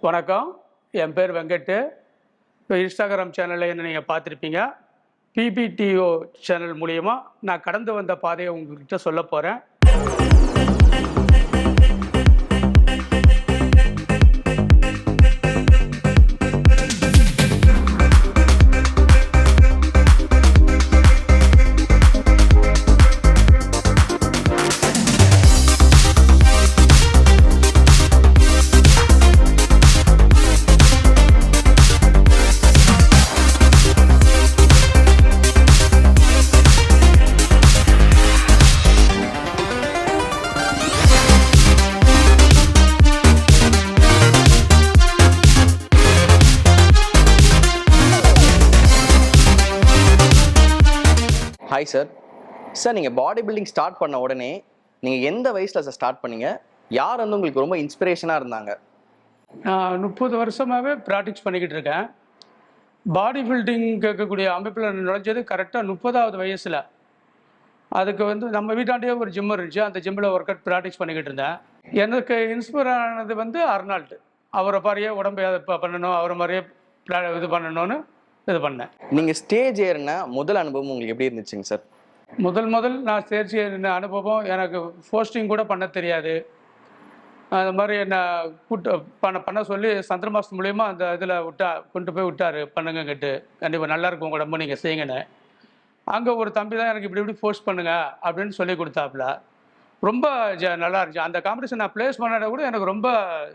வணக்கம். என் பேர் வெங்கட். இப்போ இன்ஸ்டாகிராம் சேனலில் என்ன நீங்கள் பார்த்துருப்பீங்க. பிபிடிஓ சேனல் மூலிமா நான் கடந்து வந்த பாதையை உங்கள்கிட்ட சொல்ல போகிறேன். Hi sir. நீங்கள் பாடி பில்டிங் ஸ்டார்ட் பண்ண உடனே நீங்கள் எந்த வயசில் சார் ஸ்டார்ட் பண்ணீங்க? யார் வந்து உங்களுக்கு ரொம்ப இன்ஸ்பிரேஷனாக இருந்தாங்க? 30 வருஷமாகவே ப்ராக்டிஸ் பண்ணிக்கிட்டு இருக்கேன். பாடி பில்டிங் கேட்கக்கூடிய அமைப்பில் நுழைஞ்சது கரெக்டாக 30வது வயசில். அதுக்கு வந்து நம்ம வீட்டாண்டே ஒரு ஜிம் இருந்துச்சு. அந்த ஜிம்மில் ஒர்க் அவுட் ப்ராக்டிஸ் பண்ணிக்கிட்டு இருந்தேன். எனக்கு இன்ஸ்பயர் ஆனது வந்து அர்னால்டு. அவரை மாதிரியே உடம்பை பண்ணணும், அவரை மாதிரியே இது பண்ணணும்னு இது பண்ணேன். நீங்கள் ஸ்டேஜ் ஏறின முதல் அனுபவம் உங்களுக்கு எப்படி இருந்துச்சுங்க சார்? முதல் நான் ஸ்டேஜ் ஏறின அனுபவம், எனக்கு போஸ்டிங் கூட பண்ண தெரியாது. அது மாதிரி என்னை பண்ண சொல்லி சந்திர மாதம் மூலியமாக அந்த இதில் கொண்டு போய் விட்டார். பண்ணுங்கங்கிட்டு, கண்டிப்பாக நல்லாயிருக்கும் உங்கள் உடம்பு, நீங்கள் செய்யுங்கன்னு. அங்கே ஒரு தம்பி தான் எனக்கு இப்படி போஸ்ட் பண்ணுங்க அப்படின்னு சொல்லி கொடுத்தாப்புல. ரொம்ப நல்லா இருந்துச்சு. அந்த காம்படிஷன் நான் ப்ளேஸ் பண்ணாட கூட எனக்கு ரொம்ப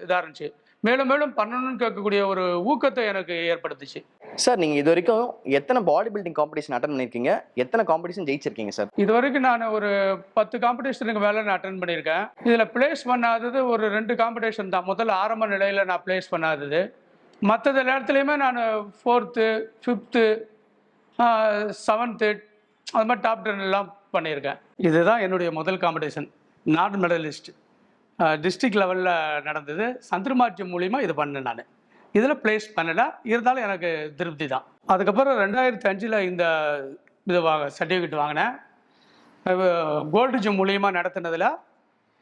இதாக இருந்துச்சு. மேலும் மேலும் பண்ணணும்னு கேட்கக்கூடிய ஒரு ஊக்கத்தை எனக்கு ஏற்படுத்துச்சு. சார், நீங்கள் இது வரைக்கும் எத்தனை பாடி பில்டிங் காம்படிஷன் அட்டன் பண்ணியிருக்கீங்க? எத்தனை காம்படிஷன் ஜெயிச்சிருக்கீங்க சார்? இது வரைக்கும் நான் ஒரு 10 காம்படிஷனுக்கு மேலே நான் அட்டன் பண்ணியிருக்கேன். இதில் பிளேஸ் பண்ணாதது ஒரு 2 காம்படிஷன் தான். முதல்ல ஆரம்ப நிலையில் நான் பிளேஸ் பண்ணாதது. மற்றது இடத்துலையுமே நான் 4th, 5th, 7th அது மாதிரி டாப் 10 எல்லாம் பண்ணியிருக்கேன். இதுதான் என்னுடைய முதல் காம்படிஷன். நாட் மெடலிஸ்ட், டிஸ்ட்ரிக்ட் லெவலில் நடந்தது. சந்திரமாட்சியம் மூலிமா இது பண்ணேன். நான் இதில் ப்ளேஸ் பண்ணல, இருந்தாலும் எனக்கு திருப்தி தான். அதுக்கப்புறம் 2005 இந்த இது சர்டிஃபிகேட் வாங்கினேன். கோல்டு ஜிம் மூலியமாக நடத்தினதில்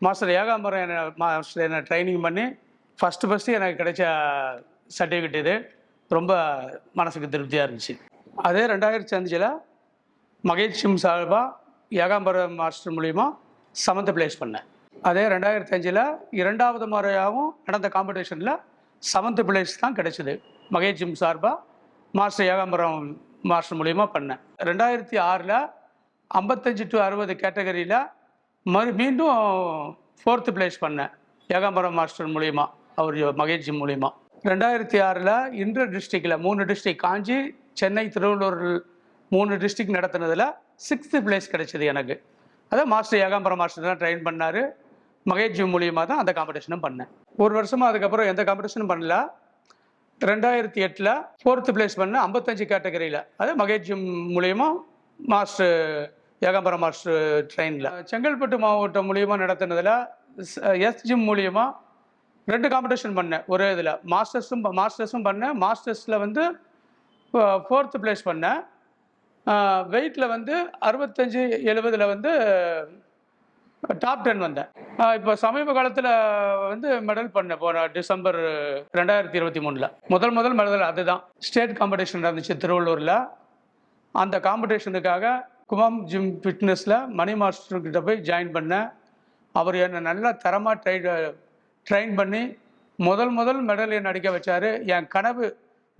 மாஸ்டர் ஏகாம்பரம் என்னை ட்ரைனிங் பண்ணி ஃபஸ்ட்டு எனக்கு கிடைச்ச சர்டிஃபிகேட் இது. ரொம்ப மனசுக்கு திருப்தியாக இருந்துச்சு. அதே 2005 மகேஷ் ஜிம் சார்பாக ஏகாம்பரம் மாஸ்டர் மூலிமா 7th ப்ளேஸ் பண்ணேன். அதே 2005 2வது முறையாகவும் நடந்த காம்படிஷனில் 7th ப்ளேஸ் தான் கிடைச்சிது. மகேஷ் ஜிம் சார்பாக மாஸ்டர் ஏகாம்பரம் மாஸ்டர் மூலிமா பண்ணேன். 2006 55 to 60 கேட்டகரியில் மீண்டும் 4th ப்ளேஸ் பண்ணேன் ஏகாம்பரம் மாஸ்டர் மூலிமா, அவர் மகேஷ் ஜிம் மூலிமா. 2006 இன்டர் டிஸ்ட்ரிக்டில் 3 டிஸ்ட்ரிக்ட், காஞ்சி, சென்னை, திருவள்ளூர் 3 டிஸ்ட்ரிக்ட் நடத்தினதில் 6th ப்ளேஸ் கிடைச்சிது எனக்கு. அதான் மாஸ்டர் ஏகாம்பரம் மாஸ்டர் தான் ட்ரெயின் பண்ணார். மகேஷ் ஜிம் மூலியமாக தான் அந்த காம்படிஷனும் பண்ணேன். ஒரு வருஷமாக அதுக்கப்புறம் எந்த காம்படிஷனும் பண்ணல. 2008 4th ப்ளேஸ் பண்ணேன் 55 கேட்டகரியில். அது மகேஷ் ஜிம் மூலியமாக மாஸ்டர் ஏகாம்பரம் மாஸ்டர் ட்ரெயினில். செங்கல்பட்டு மாவட்டம் மூலியமாக நடத்தினதில் எஸ் ஜிம் மூலியமாக 2 காம்படிஷன் பண்ணேன் ஒரே இதில். மாஸ்டர்ஸும் பண்ணேன். மாஸ்டர்ஸில் வந்து 4th ப்ளேஸ் பண்ணேன். வெயிட்டில் வந்து 65, 70 வந்து டாப் 10 வந்தேன். இப்போ சமீப காலத்தில் வந்து மெடல் பண்ணேன். போன டிசம்பர் 2023 முதல் மெடல் அதுதான். ஸ்டேட் காம்படிஷன் நடந்துச்சு திருவள்ளூரில். அந்த காம்படிஷனுக்காக குமாம் ஜிம் ஃபிட்னஸில் மணி மாஸ்டர்கிட்ட போய் ஜாயின் பண்ணேன். அவர் என்னை நல்லா தரமாக ட்ரெயின் பண்ணி முதல் மெடல் என்னை அடிக்க வச்சார். என் கனவு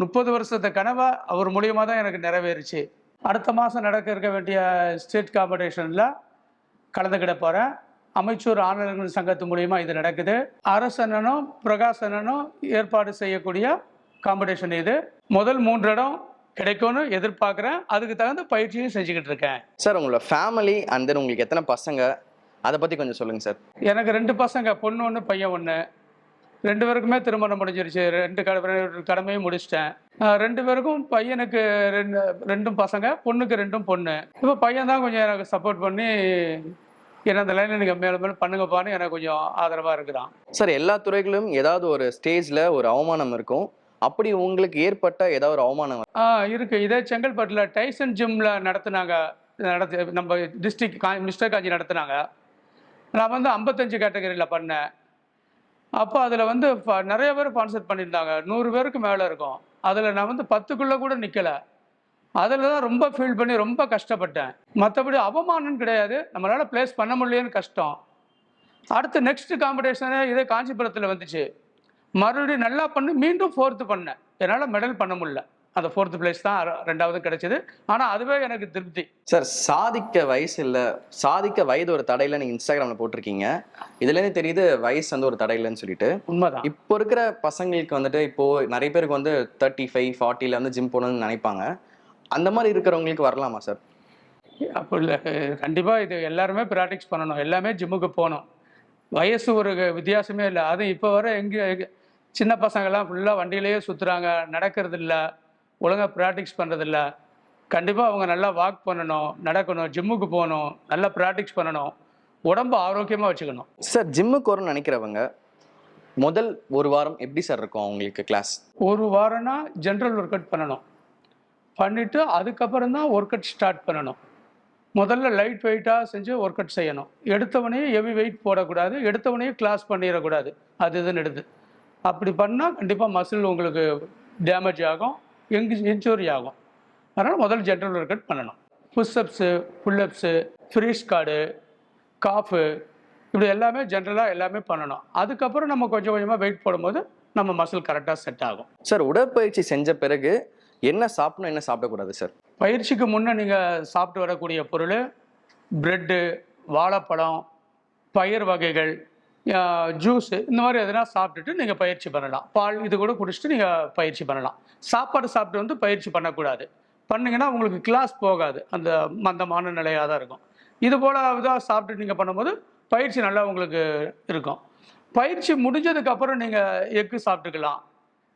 30 வருஷத்து கனவை அவர் மூலியமாக தான் எனக்கு நிறைவேறிச்சு. அடுத்த மாதம் நடக்க இருக்க வேண்டிய ஸ்டேட் காம்படிஷனில் கலந்துக்கிட போகிறேன். அமைச்சூர் ஆணையர்கள் சங்கத்து மூலிமா இது நடக்குது. அரசனும் பிரகாசனும் ஏற்பாடு செய்யக்கூடிய காம்படிஷன் இது. முதல் 3 இடம் கிடைக்கும்னு எதிர்பார்க்குறேன். அதுக்கு தகுந்த பயிற்சியும் செஞ்சுக்கிட்டு இருக்கேன். சார், உங்களோட ஃபேமிலி அண்ட் தென் உங்களுக்கு எத்தனை பசங்க, அதை பற்றி கொஞ்சம் சொல்லுங்கள் சார். எனக்கு 2 பசங்க, பொண்ணு 1 பையன் 1. 2 பேருக்குமே திருமணம் முடிஞ்சிருச்சு. 2 கடமையும் முடிச்சிட்டேன். 2 பேருக்கும் பையனுக்கு 2 பசங்க, பொண்ணுக்கு 2 பொண்ணு. இப்போ பையன் தான் கொஞ்சம் எனக்கு சப்போர்ட் பண்ணி என்ன அந்த லைனில் நீங்கள் மேலும் பண்ணுங்கப்பான்னு எனக்கு கொஞ்சம் ஆதரவாக இருக்கிறான். சார், எல்லா துறைகளிலும் ஏதாவது ஒரு ஸ்டேஜில் ஒரு அவமானம் இருக்கும். அப்படி உங்களுக்கு ஏற்பட்ட ஏதாவது ஒரு அவமானம்? இருக்குது. இதே செங்கல்பட்டில் டைசன் ஜிம்மில் நம்ம டிஸ்ட்ரிக்ட் மிஸ்டர் காஞ்சி நடத்துனாங்க. நான் வந்து 55 கேட்டகரியில் பண்ணேன். அப்போ அதில் வந்து நிறைய பேர் ஸ்பான்சர் பண்ணியிருந்தாங்க, 100 பேருக்கு மேலே இருக்கும். அதில் நான் வந்து 10க்குள்ளே கூட நிற்கலை. அதில் தான் ரொம்ப ஃபீல் பண்ணி ரொம்ப கஷ்டப்பட்டேன். மற்றபடி அவமானம்னு கிடையாது, நம்மளால் ப்ளேஸ் பண்ண முடியலையேன்னு கஷ்டம். அடுத்து நெக்ஸ்ட் காம்படிஷனே இதே காஞ்சிபுரத்தில் வந்துச்சு. மறுபடியும் நல்லா பண்ணி மீண்டும் 4th பண்ணேன். என்னால் மெடல் பண்ண முடியல. அந்த 4th பிளேஸ் தான் 2வது கிடைச்சது. ஆனால் அதுவே எனக்கு திருப்தி. சார், சாதிக்க வயசு இல்லை, சாதிக்க வயது ஒரு தடையில நீங்கள் இன்ஸ்டாகிராமில் போட்டிருக்கீங்க. இதுலேருந்து தெரியுது வயசு வந்து ஒரு தடை இல்லைன்னு சொல்லிட்டு. உண்மைதான். இப்போ இருக்கிற பசங்களுக்கு வந்துட்டு இப்போது நிறைய பேருக்கு வந்து 35, 40ல் வந்து ஜிம் போகணும்னு நினைப்பாங்க. அந்த மாதிரி இருக்கிறவங்களுக்கு வரலாமா சார்? அப்போ இல்லை, கண்டிப்பாக இது எல்லாருமே ப்ராக்டிஸ் பண்ணணும், எல்லாமே ஜிம்முக்கு போகணும். வயசு ஒரு வித்தியாசமே இல்லை. அதுவும் இப்போ வர சின்ன பசங்கள்லாம் ஃபுல்லாக வண்டியிலேயே சுற்றுறாங்க, நடக்கிறது இல்லை, ஒழுங்காக ப்ராக்டிஸ் பண்ணுறதில்ல. கண்டிப்பாக அவங்க நல்லா வாக் பண்ணணும், நடக்கணும், ஜிம்முக்கு போகணும், நல்லா ப்ராக்டிஸ் பண்ணணும், உடம்பு ஆரோக்கியமாக வச்சுக்கணும். சார், ஜிம்முக்கு வரணும்னு நினைக்கிறவங்க முதல் ஒரு வாரம் எப்படி சார் இருக்கும் அவங்களுக்கு கிளாஸ்? ஒரு வாரம்னா ஜென்ரல் ஒர்க் அவுட் பண்ணணும், பண்ணிவிட்டு அதுக்கப்புறம் தான் ஒர்க் அவுட் ஸ்டார்ட் பண்ணணும். முதல்ல லைட் வெயிட்டாக செஞ்சு ஒர்க் அவுட் செய்யணும். எடுத்தவனையே ஹெவி வெயிட் போடக்கூடாது, எடுத்தவனையே கிளாஸ் பண்ணிடக்கூடாது, அது இதுன்னு எடுத்து. அப்படி பண்ணால் கண்டிப்பாக மசில் உங்களுக்கு டேமேஜ் ஆகும், இன்ஜூரி ஆகும். அதனால் முதல் ஜென்ரல் ஒர்க் அவுட் பண்ணணும். புஷ்அப்ஸு, புல்லப்ஸு, ஃப்ரீ ஸ்காடு, காஃபு, இப்படி எல்லாமே ஜென்ரலாக எல்லாமே பண்ணணும். அதுக்கப்புறம் நம்ம கொஞ்சம் கொஞ்சமாக வெயிட் போடும்போது நம்ம மசில் கரெக்டாக செட் ஆகும். சார், உடற்பயிற்சி செஞ்ச பிறகு என்ன சாப்பிடணும், என்ன சாப்பிடக்கூடாது சார்? பயிற்சிக்கு முன்னே நீங்கள் சாப்பிட்டு வரக்கூடிய பொருள் ப்ரெட்டு, வாழைப்பழம், பயிர் வகைகள், ஜூஸு, இந்த மாதிரி எதுனா சாப்பிட்டுட்டு நீங்கள் பயிற்சி பண்ணலாம். பால் இது கூட குடிச்சிட்டு நீங்கள் பயிற்சி பண்ணலாம். சாப்பாடு சாப்பிட்டு வந்து பயிற்சி பண்ணக்கூடாது. பண்ணிங்கன்னா உங்களுக்கு கிளாஸ் போகாது, அந்த மந்தமான நிலையாக தான் இருக்கும். இது போல் இதாக சாப்பிட்டு நீங்கள் பண்ணும்போது பயிற்சி நல்லா உங்களுக்கு இருக்கும். பயிற்சி முடிஞ்சதுக்கப்புறம் நீங்கள் எக்கு சாப்பிட்டுக்கலாம்,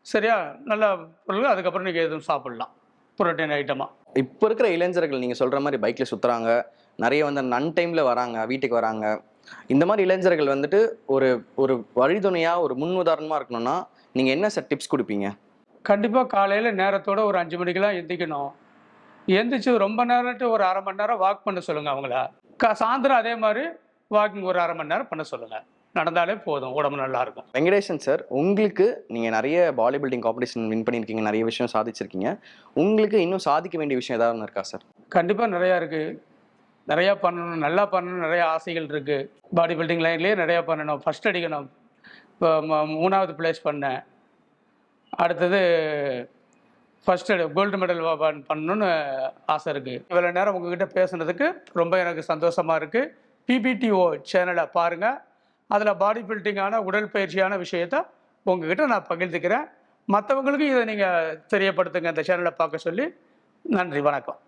சரியா? நல்ல பொருள். அதுக்கப்புறம் நீங்கள் எதுவும் சாப்பிட்லாம் புரோட்டீன் ஐட்டமாக. இப்போ இருக்கிற இளைஞர்கள் நீங்கள் சொல்கிற மாதிரி பைக்கில் சுற்றுறாங்க, நிறைய வந்து நன் டைமில் வராங்க, வீட்டுக்கு வராங்க. இந்த மாதிரி இளைஞர்கள் வந்துட்டு ஒரு ஒரு வழிதுணையாக, ஒரு முன் உதாரணமாக இருக்கணும்னா நீங்கள் என்ன சார் டிப்ஸ் கொடுப்பீங்க? கண்டிப்பாக காலையில் நேரத்தோடு ஒரு 5 மணிக்கெலாம் எந்திக்கணும். எந்திரிச்சு ரொம்ப நேரம்ட்டு ஒரு 1/2 மணி நேரம் வாக் பண்ண சொல்லுங்கள் அவங்கள. சாயந்தரம் அதே மாதிரி வாக்கிங் ஒரு 1/2 மணி நேரம் பண்ண சொல்லுங்கள். நடந்தாலே போதும், உடம்பு நல்லாயிருக்கும். வெங்கடேசன் சார், உங்களுக்கு நீங்கள் நிறைய பாடி பில்டிங் காம்படிஷன் வின் பண்ணியிருக்கீங்க, நிறைய விஷயம் சாதிச்சிருக்கீங்க. உங்களுக்கு இன்னும் சாதிக்க வேண்டிய விஷயம் ஏதாவது இருக்கா சார்? கண்டிப்பாக நிறையா இருக்குது. நிறையா பண்ணணும், நல்லா பண்ணணும், நிறையா ஆசைகள் இருக்குது. பாடி பில்டிங் லைன்லேயே நிறையா பண்ணணும். ஃபஸ்ட் அடிக்கணும். இப்போ 3வது பிளேஸ் பண்ணேன். அடுத்தது ஃபஸ்ட்டு கோல்டு மெடல் பண்ணணுன்னு ஆசை இருக்குது. இவ்வளோ நேரம் உங்ககிட்ட பேசுனதுக்கு ரொம்ப எனக்கு சந்தோஷமாக இருக்குது. PBTO சேனலை பாருங்கள். அதில் பாடி பில்டிங்கான உடற்பயிற்சியான விஷயத்த உங்ககிட்ட நான் பகிர்ந்துக்கிறேன். மற்றவங்களுக்கும் இதை நீங்கள் தெரியப்படுத்துங்க, இந்த சேனலை பார்க்க சொல்லி. நன்றி, வணக்கம்.